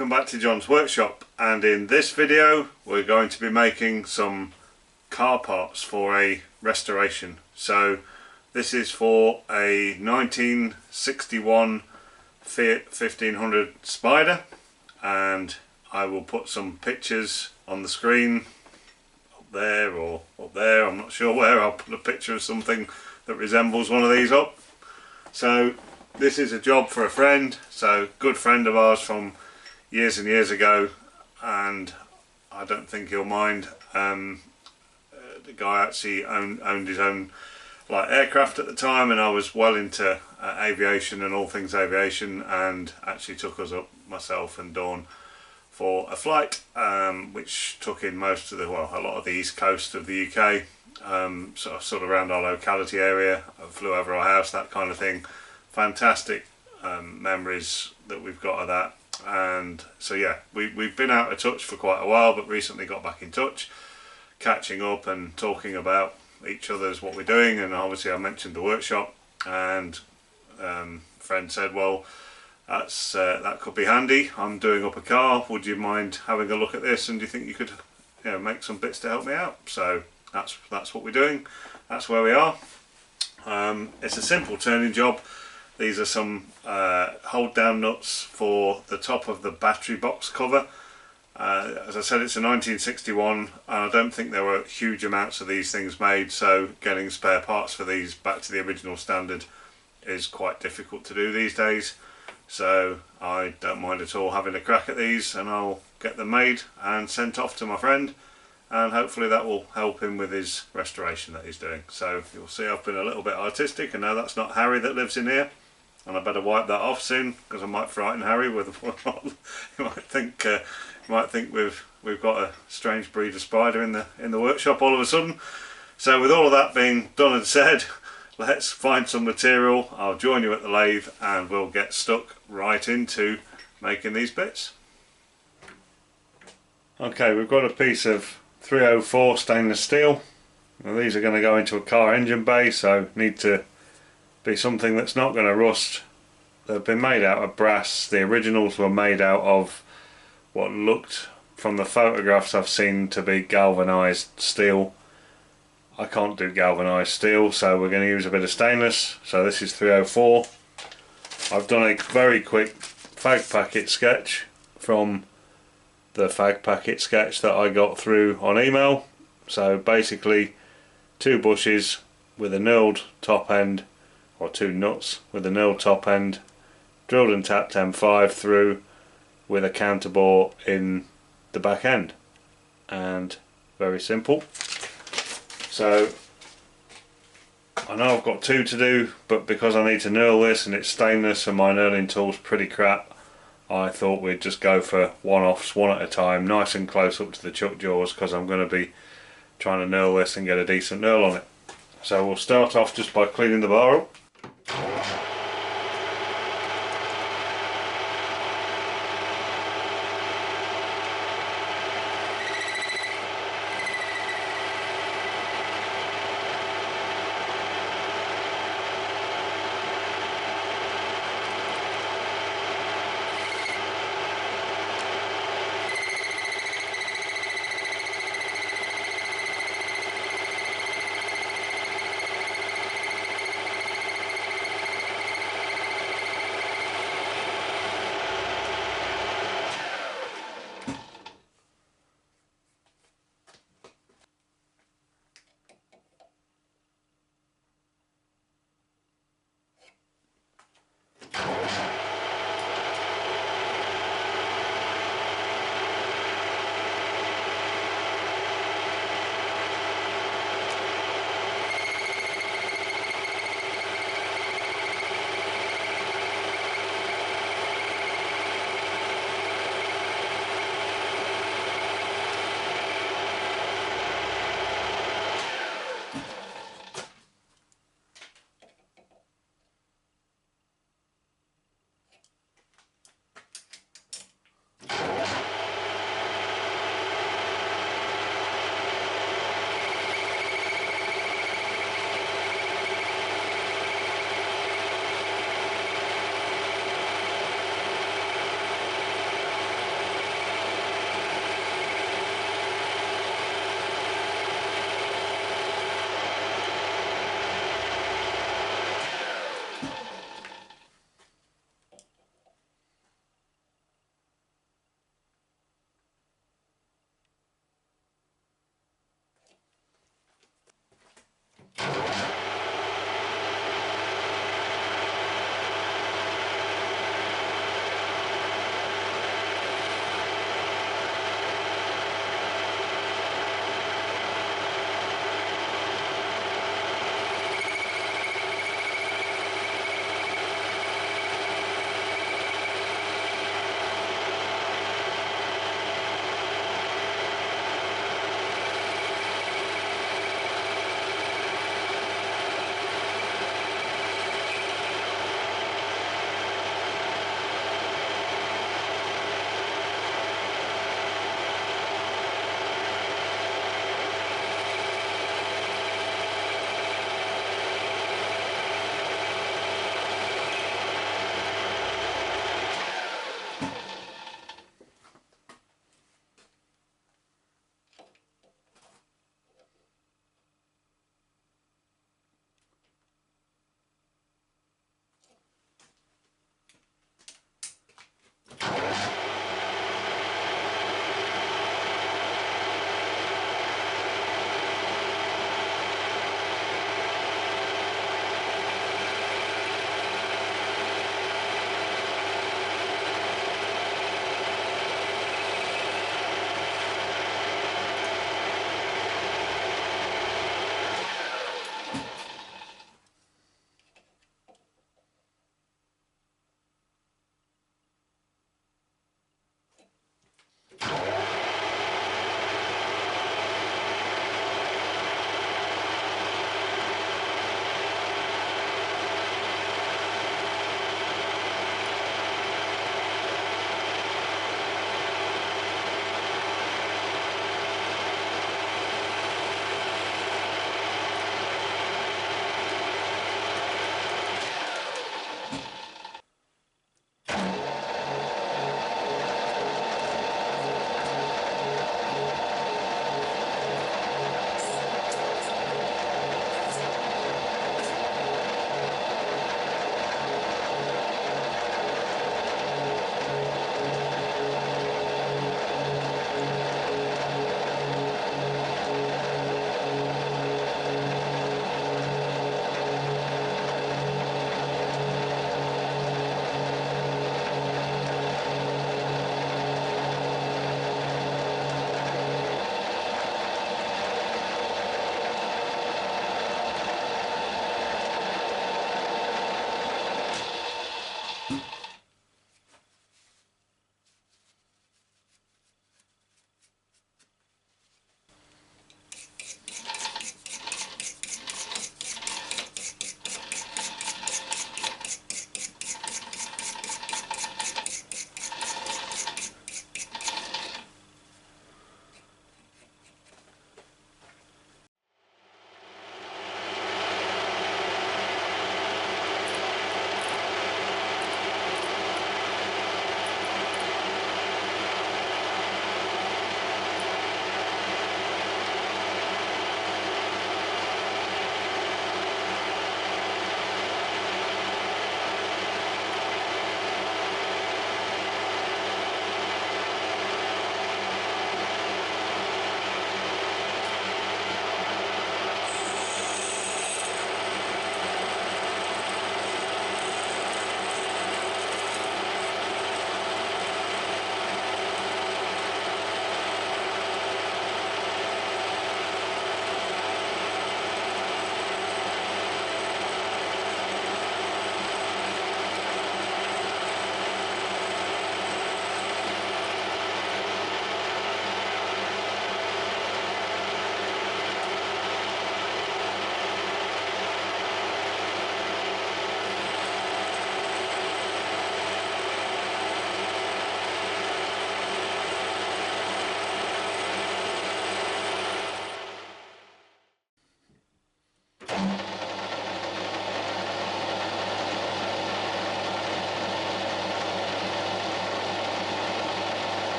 welcome back to John's workshop, and in this video we're going to be making some car parts for a restoration. So this is for a 1961 Fiat 1500 Spider, and I will put some pictures on the screen up there or up there, I'm not sure where. I'll put a picture of something that resembles one of these up. So this is a job for a friend, so good friend of ours from years and years ago, and I don't think he'll mind. The guy actually owned his own aircraft at the time, and I was well into aviation and all things aviation, and actually took us up, myself and Dawn, for a flight which took in most of the, well, a lot of the east coast of the UK, sort of around our locality area. I flew over our house, that kind of thing. Fantastic memories that we've got of that. And so yeah, we've been out of touch for quite a while, but recently got back in touch, catching up and talking about each other's what we're doing. And obviously I mentioned the workshop, and friend said, well, that could be handy. I'm doing up a car, would you mind having a look at this, and do you think you could, make some bits to help me out? So that's what we're doing, that's where we are. It's a simple turning job. These are some hold down nuts for the top of the battery box cover. As I said, it's a 1961, and I don't think there were huge amounts of these things made, so getting spare parts for these back to the original standard is quite difficult to do these days. So I don't mind at all having a crack at these, and I'll get them made and sent off to my friend, and hopefully that will help him with his restoration that he's doing. So you'll see I've been a little bit artistic, and now that's not Harry that lives in here, and I better wipe that off soon, because I might frighten Harry with he might think we've got a strange breed of spider in the workshop all of a sudden. So with all of that being done and said, let's find some material. I'll join you at the lathe and we'll get stuck right into making these bits. Okay, we've got a piece of 304 stainless steel. Now these are going to go into a car engine bay, so need to be something that's not going to rust. They've been made out of brass. The originals were made out of what looked, from the photographs I've seen, to be galvanised steel. I can't do galvanised steel, so we're going to use a bit of stainless. So this is 304. I've done a very quick fag packet sketch from the fag packet sketch that I got through on email. So basically 2 bushes with a knurled top end, or 2 nuts with a knurled top end, drilled and tapped M5 through with a counterbore in the back end, and very simple. So I know I've got 2 to do, but because I need to knurl this and it's stainless and my knurling tool's pretty crap, I thought we'd just go for one-offs, one at a time, nice and close up to the chuck jaws, because I'm going to be trying to knurl this and get a decent knurl on it. So we'll start off just by cleaning the bar up.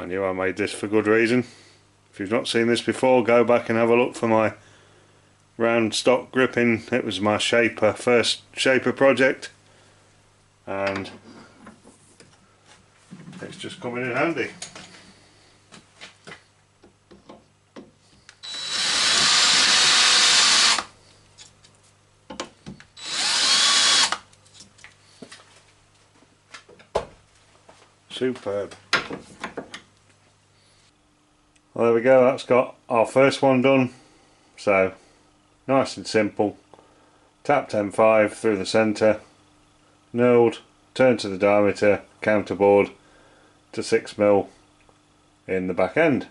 I knew I made this for good reason. If you've not seen this before, go back and have a look for my round stock gripping. It was my first shaper project, and it's just coming in handy. Superb. Well, there we go, that's got our first one done. So nice and simple. Tapped M5 through the centre, knurled, turned to the diameter, counterbored to 6mm in the back end.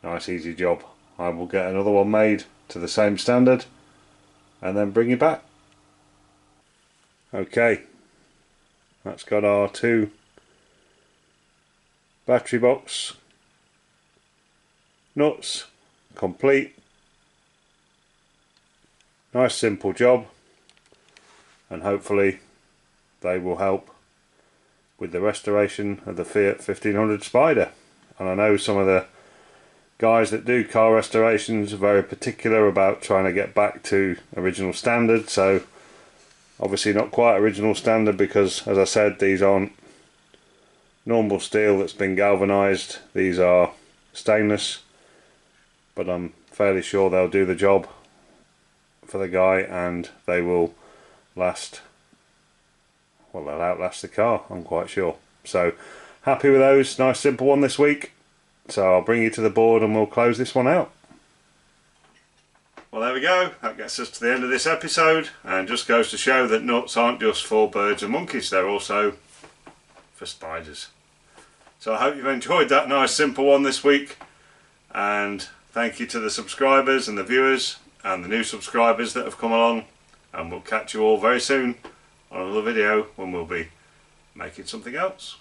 Nice easy job. I will get another one made to the same standard and then bring it back. Okay, that's got our 2 battery box nuts complete. Nice simple job, and hopefully they will help with the restoration of the Fiat 1500 Spider. And I know some of the guys that do car restorations are very particular about trying to get back to original standard. So obviously not quite original standard, because as I said, these aren't normal steel that's been galvanized, these are stainless, but I'm fairly sure they'll do the job for the guy and they will last, well, they'll outlast the car, I'm quite sure. So happy with those. Nice simple one this week, so I'll bring you to the board and we'll close this one out. Well, there we go, that gets us to the end of this episode, and just goes to show that nuts aren't just for birds and monkeys, they're also for spiders. So I hope you've enjoyed that nice simple one this week, and thank you to the subscribers and the viewers and the new subscribers that have come along, and we'll catch you all very soon on another video when we'll be making something else.